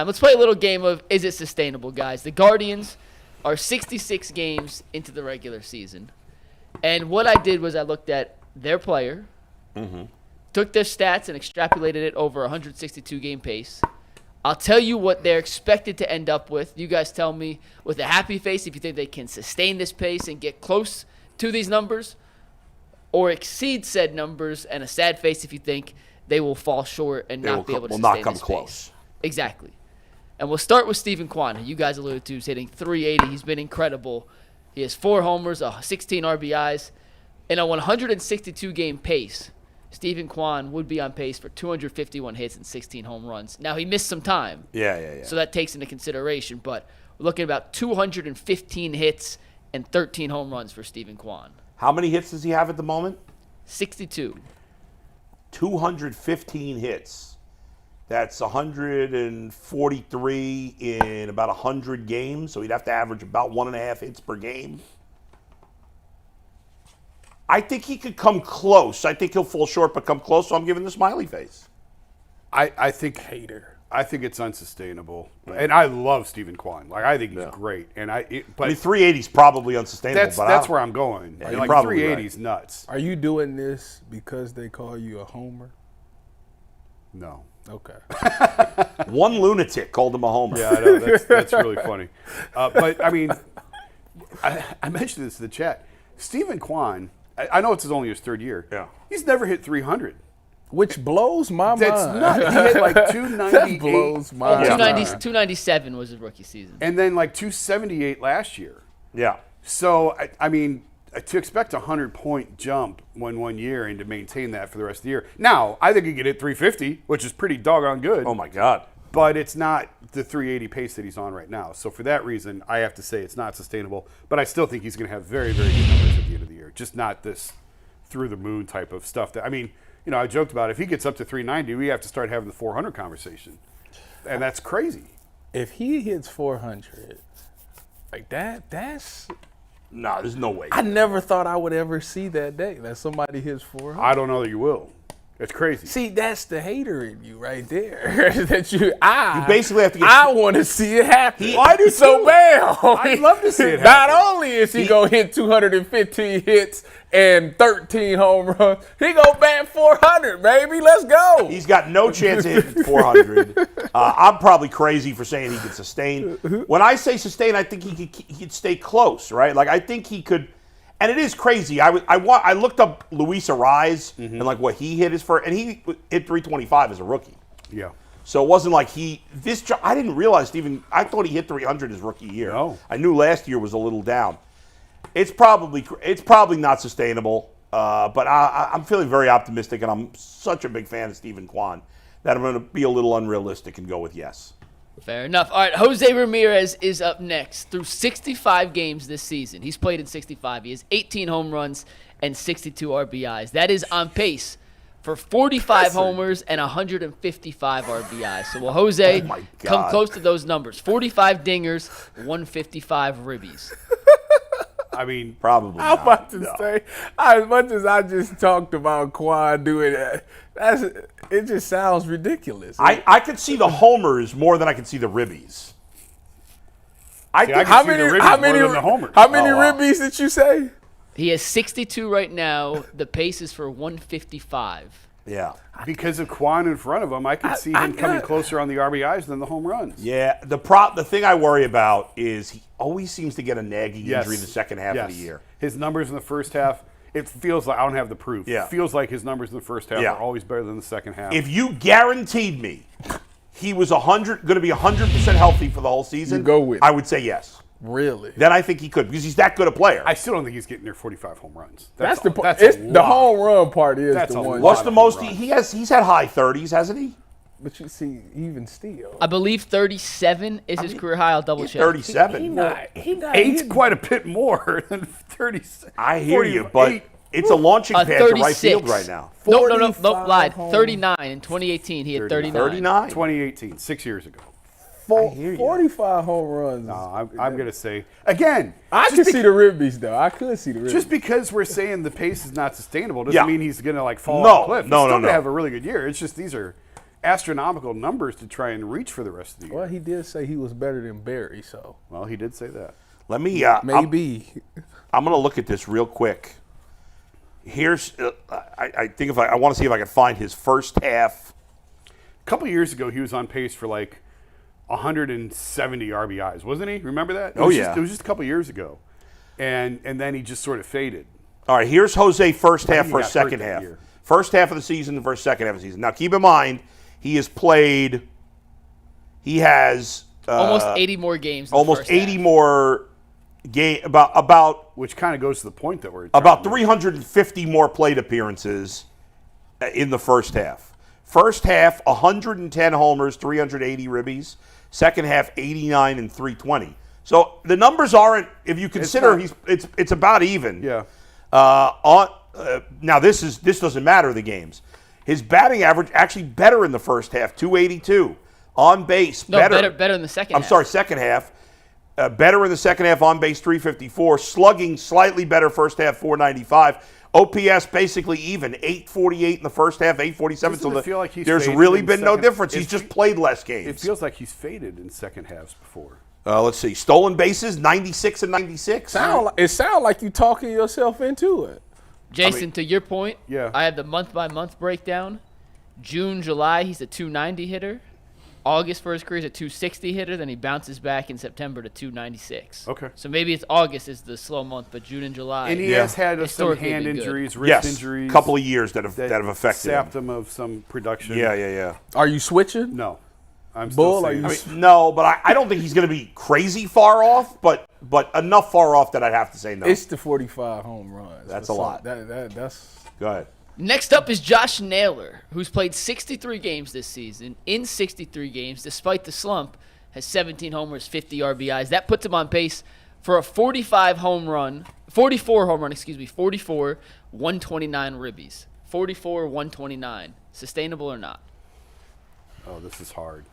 Let's play a little game of is it sustainable, guys. The Guardians are 66 games into the regular season. And what I did was I looked at their player, took their stats and extrapolated it over a 162-game pace. I'll tell you what they're expected to end up with. You guys tell me with a happy face if you think they can sustain this pace and get close to these numbers or exceed said numbers, and a sad face if you think they will fall short and not be able to sustain this pace. Exactly. And we'll start with Steven Kwan, who you guys alluded to. He's hitting 380. He's been incredible. He has 4 homers, 16 RBIs. In a 162-game pace, Steven Kwan would be on pace for 251 hits and 16 home runs. Now, he missed some time. Yeah. So that takes into consideration. But we're looking at about 215 hits and 13 home runs for Steven Kwan. How many hits does he have at the moment? 62. 215 hits. That's 143 in about 100 games, so he'd have to average about 1.5 hits per game. I think he could come close. I think he'll fall short, but come close, so I'm giving the smiley face. I think it's unsustainable. And I love Steven Kwan. Like, I think he's great. And I mean, 380 is probably unsustainable. That's where I'm going. Yeah, like 380 is nuts. Are you doing this because they call you a homer? No. Okay. One lunatic called him a homer. Yeah, I know. That's really funny. But, I mean, I mentioned this in the chat. Steven Kwan, I know it's only his 3rd year. Yeah. He's never hit 300. Which blows my mind. That's nuts. He hit like 298. That blows my mind. 297 was his rookie season. And then like 278 last year. Yeah. So, I mean, to expect a 100-point jump one year and to maintain that for the rest of the year. Now, I think he could hit 350, which is pretty doggone good. Oh, my God. But it's not the 380 pace that he's on right now. So for that reason, I have to say it's not sustainable. But I still think he's going to have very, very good numbers at the end of the year. Just not this through-the-moon type of stuff. I mean, you know, I joked about if he gets up to 390, we have to start having the 400 conversation. And that's crazy. If he hits 400, like that's... No, there's no way. I never thought I would ever see that day that somebody hits 400. I don't know that you will. It's crazy. See, that's the hater in you right there. You basically have to get. I want to see it happen. I do so bad. I'd love to see it happen. Not only is he gonna hit 215 hits and 13 home runs, he gonna bat 400, baby. Let's go. He's got no chance of hitting 400. I'm probably crazy for saying he could sustain. When I say sustain, I think he could stay close, right? Like I think he could. And it is crazy. I looked up Luis Ariz and like what he hit his first, and he hit 325 as a rookie. Yeah. So it wasn't like I didn't realize I thought he hit 300 his rookie year. No. I knew last year was a little down. It's probably not sustainable. But I'm feeling very optimistic, and I'm such a big fan of Steven Kwan that I'm going to be a little unrealistic and go with yes. Fair enough. All right, Jose Ramirez is up next. Through 65 games this season, he's played in 65. He has 18 home runs and 62 RBIs. That is on pace for 45 homers and 155 RBIs. So will Jose come close to those numbers? 45 dingers, 155 ribbies. I mean, probably. I'm about to say, as much as I just talked about Kwan doing that, it just sounds ridiculous. I could see the homers more than I can see the ribbies. I can see the ribbies more than the homers. How many ribbies did you say? He has 62 right now. The pace is for 155. Yeah. Because of Kwan in front of him, I could see him coming closer on the RBIs than the home runs. Yeah. The thing I worry about is he always seems to get a nagging injury in the second half of the year. His numbers in the first half, it feels like, I don't have the proof. Yeah. It feels like his numbers in the first half are always better than the second half. If you guaranteed me he was going to be 100% healthy for the whole season, I would say yes. Really? Then I think he could, because he's that good a player. I still don't think he's getting near 45 home runs. That's the part. The home run part is the one. What's the most he's had high 30s, hasn't he? But you see, even still, I believe 37 is his career high. I'll double check. 37. He not eight's quite a bit more than 37. I hear you, but it's a launching pad to right field right now. No, lied. 39 in 2018. He had 39. 39. 2018, 6 years ago. 45 home runs. No, I'm going to say, again. I could see the ribbies, though. I could see the ribbies. Just because we're saying the pace is not sustainable doesn't mean he's going to fall off the cliff. He's still going to have a really good year. It's just these are astronomical numbers to try and reach for the rest of the year. Well, he did say he was better than Barry, so Well, he did say that. Let me. maybe. I'm going to look at this real quick. Here's. I think if I want to see if I can find his first half. A couple years ago, he was on pace for like 170 RBIs, wasn't he? Remember that? Oh, yeah. It was just a couple years ago, and then he just sort of faded. All right, here's Jose first half he versus got hurt second that half. year. First half of the season versus second half of the season. Now, keep in mind, he has played. He has Almost 80 more games. In the almost first 80 half. more game. About Which kind of goes to the point that we're about trying to 350 more plate appearances in the first half. First half, 110 homers, 380 ribbies. Second half, 89 and 320. So the numbers aren't. If you consider it's about even. Yeah. Now this doesn't matter the games. His batting average actually better in the first half, 282. On base, No, better in the second half. I'm sorry, second half. Better in the second half, on base 354. Slugging slightly better first half, 495. OPS basically even, 848 in the first half, 847. Doesn't it feel like he's there's faded really in been no second- difference. It He's just fe- played less games. It feels like he's faded in second halves before. Let's see, stolen bases, 96 and 96. It sounds like you talking yourself into it. Jason, to your point, Yeah. I have the month-by-month breakdown. June, July, he's a 290 hitter. August for his career is a 260 hitter. Then he bounces back in September to 296. Okay. So maybe it's August is the slow month, but June and July. And he Yeah. has had some Historically hand been good. injuries, wrist Yes, injuries. a couple of years that have affected him. sapped him of some production. Yeah. Are you switching? No. I'm Bull, still are saying you- this. No, but I don't think he's going to be crazy far off, but enough far off that I'd have to say no. It's the 45 home runs. That's So a lot. That's Go ahead. Next up is Josh Naylor, who's played 63 games this season. In 63 games, despite the slump, has 17 homers, 50 RBIs. That puts him on pace for a 44 home run, 44, 129 ribbies. 44, 129. Sustainable or not? Oh, this is hard.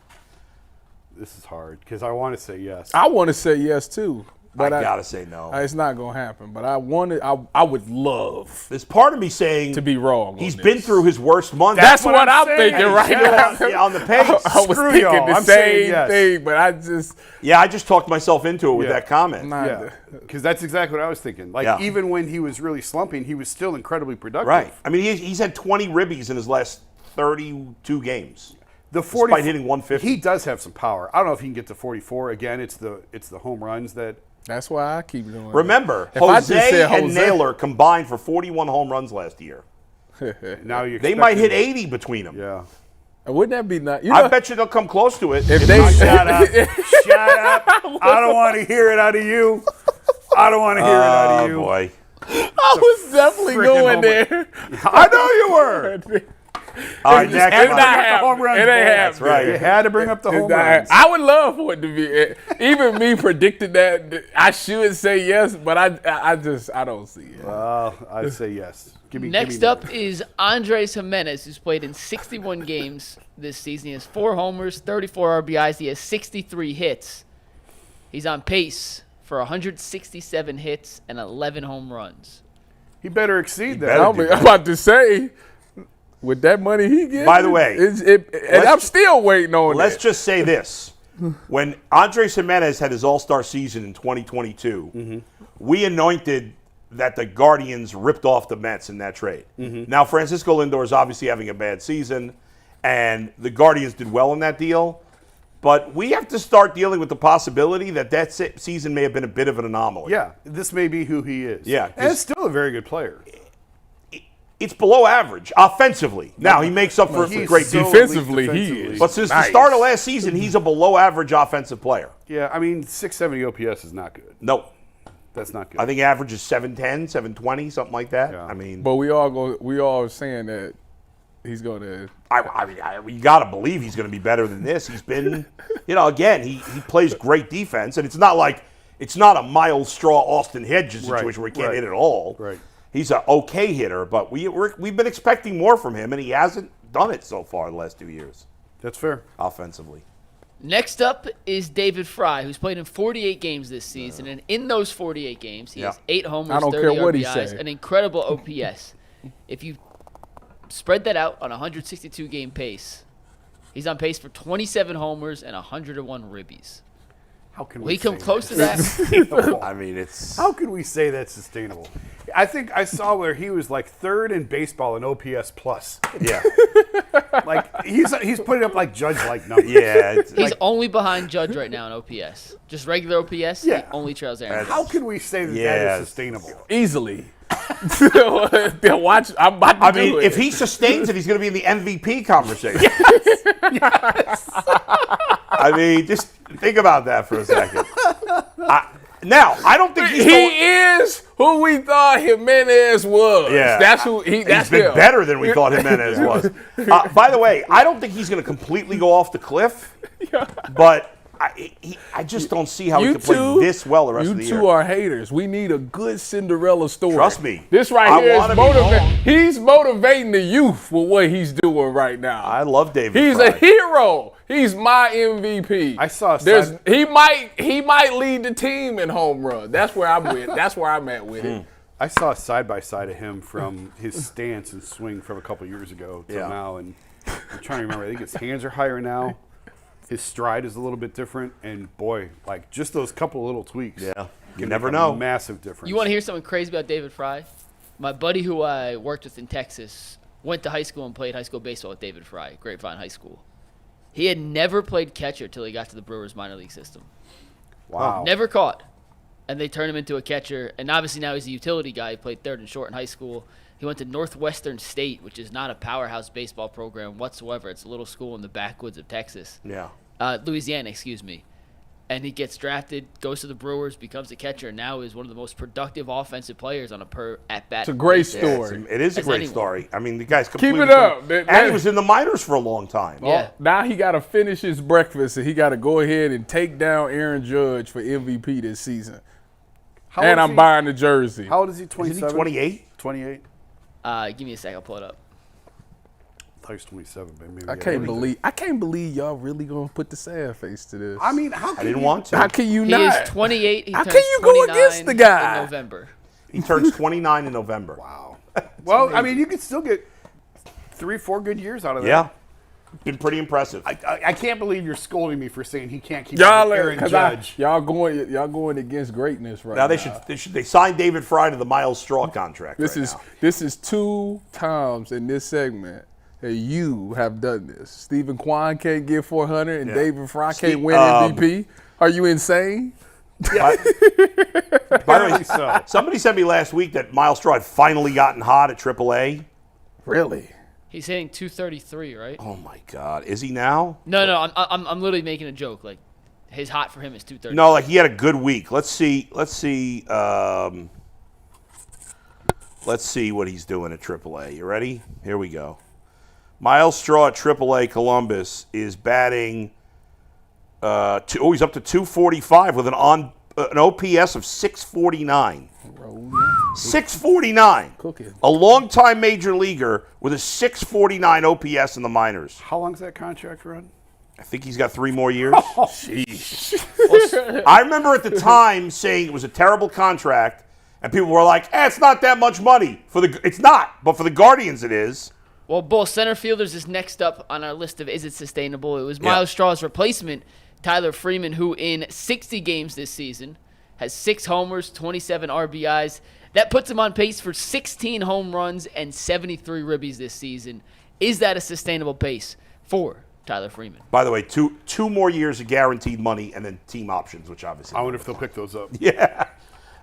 This is hard because I want to say yes. I want to say yes too, but I got to say no. It's not gonna happen. But I would love There's part of me saying to be wrong. he's on been this. through his worst month. That's what I'm saying. thinking And right he's now. still on the pace. I was Screw thinking y'all. the I'm saying same yes. thing, but I just I just talked myself into it with Yeah. that comment. not. Yeah, because that's exactly what I was thinking. Like, Yeah. even when he was really slumping, he was still incredibly productive. Right. I mean, he's had 20 ribbies in his last 32 games. The 40 Despite hitting 150. He does have some power. I don't know if he can get to 44. Again, it's the home runs that. That's why I keep doing. Remember, If I just Jose said and Jose- Naylor combined for 41 home runs last year. Now you They might hit 80 between them. Yeah. Wouldn't that be nice? You I know, bet you they'll come close to it. if If they not- Shut up. Shut up. I don't want to hear it out of you. I don't want to hear it out of you. Oh, boy. I was definitely freaking going home there. I know you were. All right, next It's one. not the home happening. runs, It ain't boy. happening. right. You had to bring up the It's home not runs. I would love for it to be. Even me predicted that. I should say yes, but I don't see it. I'd say yes. Give me. Next up is Andres Gimenez, who's played in 61 games this season. He has 4 homers, 34 RBIs. He has 63 hits. He's on pace for 167 hits and 11 home runs. He better exceed that. better I'm do that. about to say, with that money he gets. By the way, and I'm still waiting on Let's that. just say this. When Andres Gimenez had his All-Star season in 2022, we anointed that the Guardians ripped off the Mets in that trade. Now, Francisco Lindor is obviously having a bad season, and the Guardians did well in that deal. But we have to start dealing with the possibility that season may have been a bit of an anomaly. Yeah, this may be who he is. Yeah, and it's still a very good player. It's below average offensively. Now, he makes up for He's great so defense. Defensively, elite he defensively. is. But since the Nice. start of last season, he's a below average offensive player. Yeah, I mean, 670 OPS is not good. No. That's not good. I think average is 710, 720, something like that. Yeah. I mean, But we all saying that he's going to. you got to believe he's going to be better than this. He's been, again, he plays great defense, and it's not a Miles Straw, Austin Hedges situation Right, where he can't right, hit at all. right. He's an okay hitter, but we've been expecting more from him, and he hasn't done it so far the last 2 years That's fair. offensively. Next up is David Fry, who's played in 48 games this season, and in those 48 games, he has 8 homers, I don't 30 care what he RBIs, say. an incredible OPS. If you spread that out on a 162-game pace, He's on pace for 27 homers and 101 ribbies. How can Will we he come say close to that's that? sustainable? I mean, it's How can we say that's sustainable? I think I saw where he was like third in baseball in OPS plus. yeah, Like he's putting up like Judge-like numbers. yeah. It's, He's only behind Judge right now in OPS. Just regular OPS, Yeah. he only trails Aaron. How can we say that that Yeah. is sustainable? Easily. Watch. I'm about to I do mean, it. if he sustains it, he's going to be in the MVP conversation. I mean, just think about that for a second. Now, I don't think he's he going. is who we thought Gimenez was. Yeah. That's who he. That's He's been him. better than we thought Jimenez was. By the way, I don't think he's going to completely go off the cliff, but I just don't see how he can play this well the rest of the year. You two are haters. We need a good Cinderella story. Trust me. This right I here wanna is be wrong. motivating. He's motivating the youth with what he's doing right now. I love David He's Fry. a hero. He's my MVP. I saw a There's, side- he might lead the team in home run. That's where I'm with. That's where I'm at with it. I saw a side-by-side of him from his stance and swing from a couple years ago till Yeah. now, and I'm trying to remember. I think his hands are higher now. His stride is a little bit different, and boy, like just those couple little tweaks. Yeah, you can never make a know. Massive difference. You want to hear something crazy about David Fry? My buddy who I worked with in Texas went to high school and played high school baseball with David Fry, Grapevine High School. He had never played catcher till he got to the Brewers minor league system. Wow. Never caught. And they turned him into a catcher. And obviously now he's a utility guy. He played third and short in high school. He went to Northwestern State, which is not a powerhouse baseball program whatsoever. It's a little school in the backwoods of Texas. Yeah. Louisiana, excuse me. And he gets drafted, goes to the Brewers, becomes a catcher, and now is one of the most productive offensive players on a per at-bat. It's a great basis. story. It is a As great anyone. story. I mean, the guy's completely. it up. And he was in the minors for a long time. Yeah. Now he got to finish his breakfast, and he got to go ahead and take down Aaron Judge for MVP this season. How And old is I'm he? buying the jersey. How old is he? Isn't 27. he 28? 28. Give me a second, I'll pull it up. I thought he was 27, but maybe I can't believe y'all really gonna put the sad face to this. I mean, how can I didn't you- want to. how can you He not? is 28. He How turns can you go 29 against the guy? in November. He turns 29 in November. Wow. Well, I mean, you could still get 3-4 good years out of that. Yeah. Been pretty impressive. I can't believe you're scolding me for saying he can't keep Y'all up with are Aaron because Judge. y'all going against greatness right Now now. they signed David Fry to the Miles Straw contract. This is 2 times in this segment that you have done this. Stephen Kwan can't get 400 and Yeah. David Fry Steve- can't win MVP. Are you insane? By the way, Apparently so. somebody sent me last week that Miles Straw had finally gotten hot at AAA. Really? He's hitting 233, right? Oh my God, is he now? No, I'm literally making a joke. Like, his hot for him is 230. No, like he had a good week. Let's see what he's doing at AAA. You ready? Here we go. Miles Straw at AAA Columbus is batting. He's up to 245 with an OPS of 649. 649. Cooking. A longtime major leaguer with a 649 OPS in the minors. How long's that contract run? I think he's got 3 more years. Sheesh. I remember at the time saying it was a terrible contract, and people were like, it's not that much money. It's not, but for the Guardians it is. Well, both center fielders is next up on our list of is it sustainable. It was Miles Straw's replacement, Tyler Freeman, who in 60 games this season has 6 homers, 27 RBIs. That puts him on pace for 16 home runs and 73 ribbies this season. Is that a sustainable pace for Tyler Freeman? By the way, two more years of guaranteed money and then team options, which obviously. I wonder if they'll pick those up. Yeah.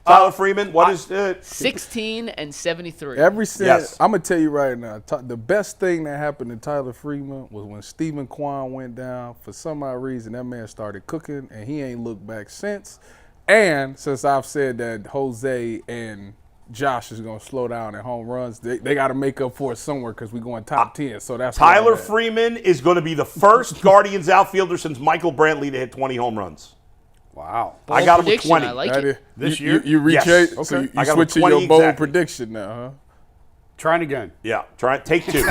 Tyler Freeman, what is 16 and 73. Every since Yes. I'm gonna tell you right now, the best thing that happened to Tyler Freeman was when Stephen Kwan went down. For some odd reason, that man started cooking, and he ain't looked back since. And since I've said that Jose and Josh is gonna slow down at home runs, they got to make up for it somewhere because we're going top 10. So that's where Tyler I'm at. Freeman is going to be the first Guardians outfielder since Michael Brantley to hit 20 home runs. Wow. I got him with prediction, 20. I like That it. is- This you, year? you reach Yes. eight, so Okay. you I got him switching 20 your bold exactly. prediction now, huh? Trying again. Yeah, take 2.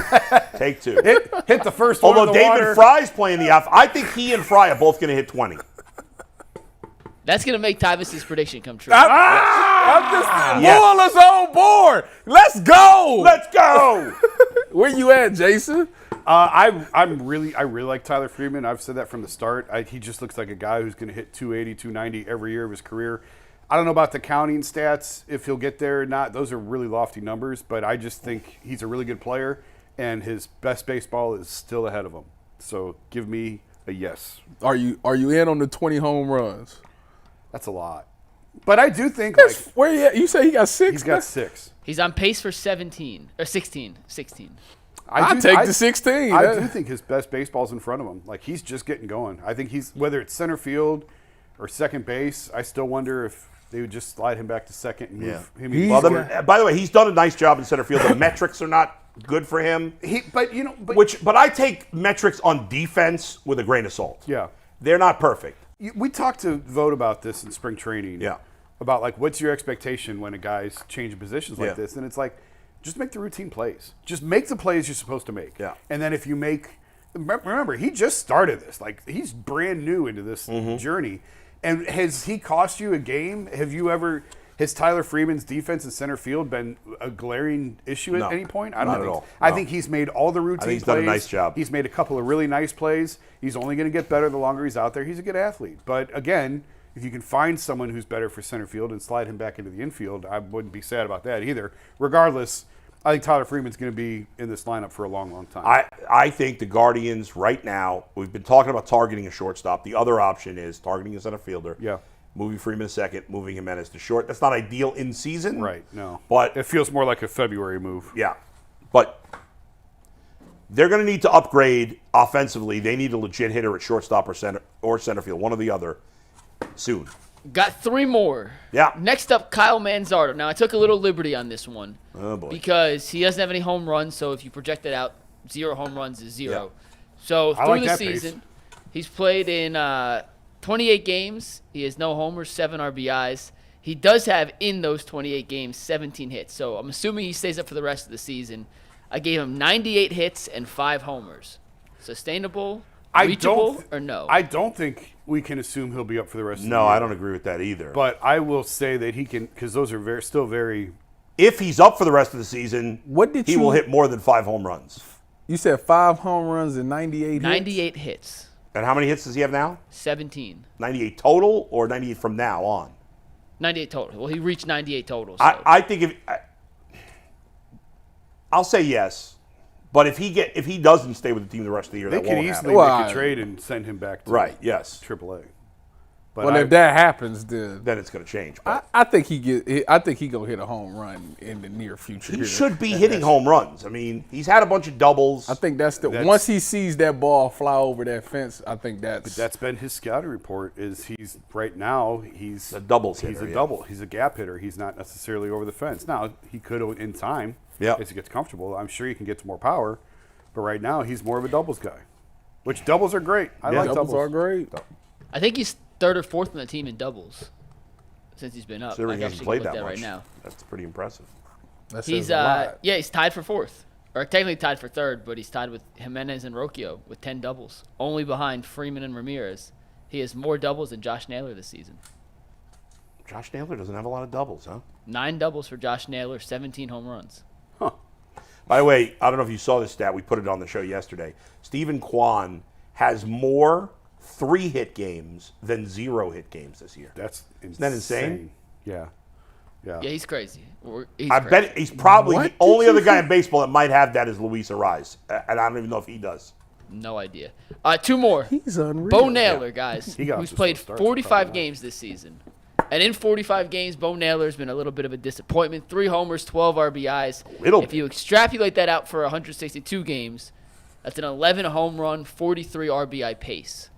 Take 2. Hit the first one Although in the David water. Fry's playing the outfield, I think he and Fry are both going to hit 20. That's going to make Tyvis's prediction come true. I'm just Yes. pull us on board. Let's go. Let's go. Where you at, Jason? I really like Tyler Freeman. I've said that from the start. He just looks like a guy who's going to hit 280, 290 every year of his career. I don't know about the counting stats, if he'll get there or not. Those are really lofty numbers, but I just think he's a really good player, and his best baseball is still ahead of him. So give me a yes. Are you in on the 20 home runs? That's a lot. But I do think Where you at? You say he got 6? he's got 6. He's on pace for 17 or 16. I'll take the 16. I do think his best baseball's in front of him. Like, he's just getting going. I think whether it's center field or second base, I still wonder if they would just slide him back to second and move him. Well, by the way, he's done a nice job in center field. The metrics are not good for him. But I take metrics on defense with a grain of salt. Yeah. They're not perfect. We talked to Vote about this in spring training. Yeah. About, like, what's your expectation when a guy's changing positions like this? And it's like, just make the routine plays. Just make the plays you're supposed to make. Yeah. And then if you remember, he just started this. Like, he's brand new into this journey. And has he cost you a game? Has Tyler Freeman's defense in center field been a glaring issue at any point? I don't not think at all. I No. think he's made all the routine plays. he's done a nice job. He's made a couple of really nice plays. He's only going to get better the longer he's out there. He's a good athlete. But again, if you can find someone who's better for center field and slide him back into the infield, I wouldn't be sad about that either. Regardless, I think Tyler Freeman's going to be in this lineup for a long, long time. I think the Guardians right now, we've been talking about targeting a shortstop. The other option is targeting a center fielder. Yeah. Moving Freeman to second, moving Gimenez to short. That's not ideal in season. Right, no. But it feels more like a February move. yeah. But they're going to need to upgrade offensively. They need a legit hitter at shortstop or center field, one or the other, soon. Got 3 more. Yeah. Next up, Kyle Manzardo. Now, I took a little liberty on this one. Oh, boy. Because he doesn't have any home runs, so if you project it out, 0 home runs is 0. Yeah. So I through like the that season, pace. he's played in 28 games. He has no homers, 7 RBIs. He does have, in those 28 games, 17 hits. So I'm assuming he stays up for the rest of the season. I gave him 98 hits and 5 homers. Sustainable, reachable, or no? I don't think we can assume he'll be up for the rest of the No, year. I don't agree with that either. But I will say that he can, because those are still very. If he's up for the rest of the season, he will hit more than 5 home runs. You said 5 home runs and 98 hits? 98 hits. And how many hits does he have now? 17. 98 total or 98 from now on? 98 total. Well, he reached 98 total. So. I think I'll say yes. But if he doesn't stay with the team the rest of the year, They that can won't easily happen. make a trade and send him back to Right, yes. AAA. But Well, if that happens, then Then it's going to change. But I think he gonna hit a home run in the near future. he here. should be hitting home runs. I mean, he's had a bunch of doubles. I think once he sees that ball fly over that fence, I think that's been his scouting report. Is he's right now he's a doubles He's hitter, a yeah. double. He's a gap hitter. He's not necessarily over the fence. Now he could in time. Yeah. As he gets comfortable, I'm sure he can get to more power. But right now he's more of a doubles guy, which doubles are great. I like doubles are great. I think he's 3rd or 4th on the team in doubles since he's been up. Considering I he hasn't actually played look that at much. right now. That's pretty impressive. That says He's a lot. he's tied for 4th, or technically tied for 3rd, but he's tied with Gimenez and Roku with 10 doubles, only behind Freeman and Ramirez. He has more doubles than Josh Naylor this season. Josh Naylor doesn't have a lot of doubles, huh? 9 doubles for Josh Naylor, 17 home runs. By the way, I don't know if you saw this stat. We put it on the show yesterday. Stephen Kwan has more 3-hit games than 0-hit games this year. That's Isn't that insane? Yeah. Yeah, he's crazy. I bet he's probably the only other guy in baseball that might have that is Luis Ariz. And I don't even know if he does. No idea. 2 more. He's unreal. Bo Naylor, guys, He got who's to played some starts, 45 probably not. games this season. And in 45 games, Bo Naylor's been a little bit of a disappointment. 3 homers, 12 RBIs. If you extrapolate that out for 162 games, that's an 11 home run, 43 RBI pace.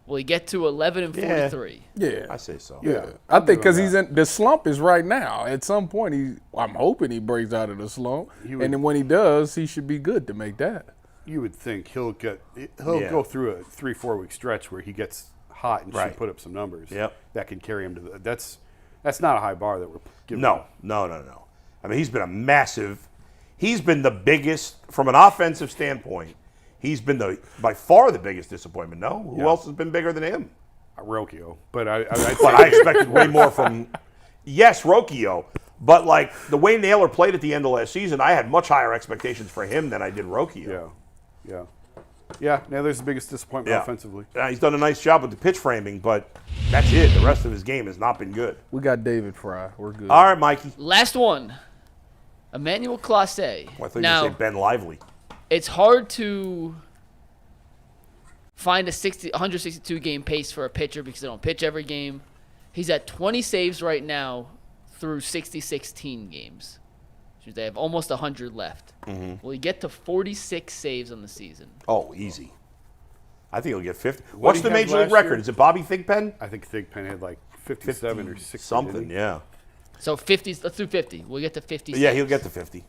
Will he get to 11 and 43? Yeah, I say so. Yeah. I think because he's in the slump is right now. At some point, I'm hoping he breaks out of the slump, and then when he does, he should be good to make that. You would think he'll go through a 3-4 week stretch where he gets hot and should put up some numbers. Yep. That can carry him to that's not a high bar that we're giving him. No. I mean, he's been the biggest, from an offensive standpoint, he's been by far the biggest disappointment, no? Who else has been bigger than him? Rocchio. But I expected way more from, yes, Rocchio. But, like, the way Naylor played at the end of last season, I had much higher expectations for him than I did Rocchio. Yeah. Yeah. Yeah, Naylor's the biggest disappointment offensively. He's done a nice job with the pitch framing, but that's it. The rest of his game has not been good. We got David Fry. We're good. All right, Mikey. Last one. Emmanuel Clase. Well, I thought you were going to say Ben Lively. It's hard to find a 162 game pace for a pitcher because they don't pitch every game. He's at 20 saves right now through 66 games. They have almost 100 left. Will he get to 46 saves on the season? Oh, easy. I think he'll get 50. What What's did the he have major league last record? year? Is it Bobby Thigpen? I think Thigpen had like 57 or 60. Something, yeah. So 50. Let's do 50. We'll get to 50. Yeah, saves. he'll get to 50.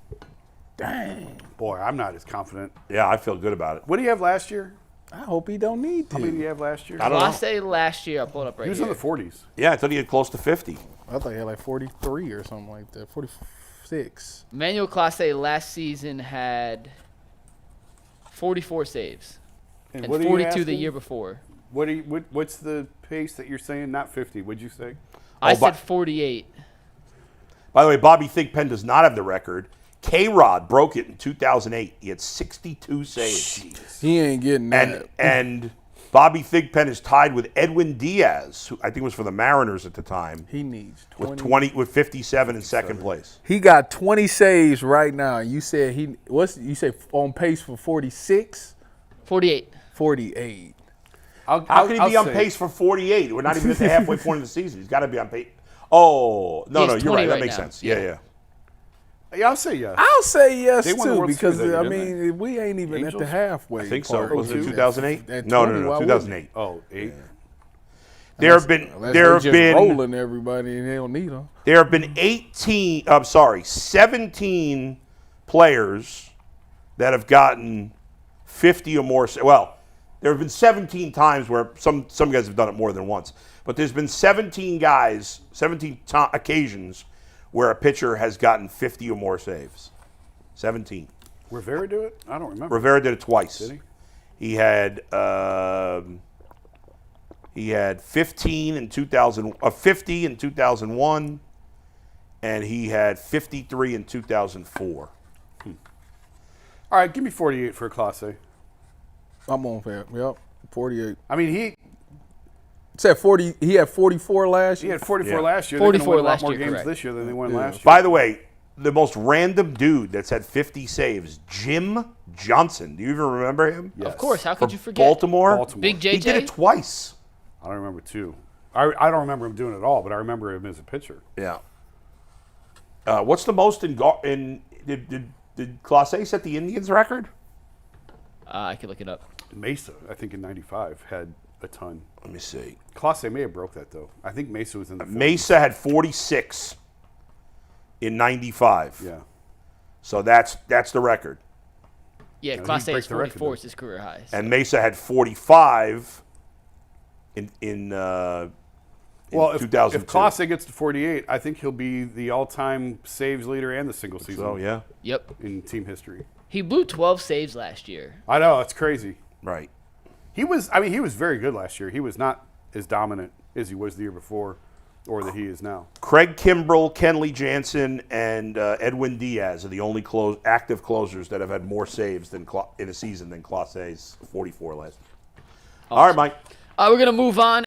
Dang. Boy, I'm not as confident. Yeah, I feel good about it. What did he have last year? I hope he don't need to. How many did he have last year? I don't know. Clase last year, I'll pull it up right He was here. in the 40s. Yeah, I thought he had close to 50. I thought he had like 43 or something like that. 46. Emmanuel Clase last season had 44 saves and what are you 42 the asking? year before. What's the pace that you're saying? Not 50. What'd you say? I but- said 48. By the way, Bobby Thigpen does not have the record. K-Rod broke it in 2008. He had 62 saves. He ain't getting that. And Bobby Thigpen is tied with Edwin Diaz, who I think was for the Mariners at the time, He needs 20. with 57 in second place. He got 20 saves right now. You said you say on pace for 46? 48. 48. How can he be on pace for 48? We're not even at the halfway point of the season. He's got to be on pace. Oh, He no, has you're 20 right. That right makes now. sense. Yeah. Yeah, I'll say yes. I'll say yes They won the too World because Series that I year, didn't mean we ain't even at the Angels? halfway. I think so. part. Was it At 2008? at No, 20, why 2008. Oh, 8. There have been rolling everybody and they don't need them. There have been 17 players that have gotten 50 or more. Well, there have been 17 times where some guys have done it more than once. But there's been 17 occasions where a pitcher has gotten 50 or more saves. 17. Rivera do it? I don't remember. Rivera did it twice. Did he? He had 15 in 2000, 50 in 2001, and he had 53 in 2004. All right, give me 48 for Clase. I'm on that. Yep. 48. I mean, he Said 40. He had 44 last year. had 44 Yeah. last year. 44 They're gonna win a lot last more year, games correct. this year than they won last year. By the way, the most random dude that's had 50 saves, Jim Johnson. Do you even remember him? Yes. Of course. How could you forget? Baltimore. Big He did JJ. it twice. I don't remember two. I don't remember him doing it all, but I remember him as a pitcher. Yeah. What's the most did Clase set the Indians record? I could look it up. Mesa, I think in '95 had a ton. Let me see. Clase may have broke that though. I think Mesa was in the 40s. Mesa had 46 in 95. Yeah. So that's the record. Yeah, he'd Clase break is the record, 44. though. It's his career highs. And Mesa had 45 in Well, if 2002. Clase gets to 48, I think he'll be the all-time saves leader and the single season So yeah, Yep. in team history. He blew 12 saves last year. I know, it's crazy. right. He was very good last year. He was not as dominant as he was the year before or that he is now. Craig Kimbrell, Kenley Jansen, and Edwin Diaz are the only active closers that have had more saves in a season than Clase's 44 last year. All right, Mike. We're going to move on.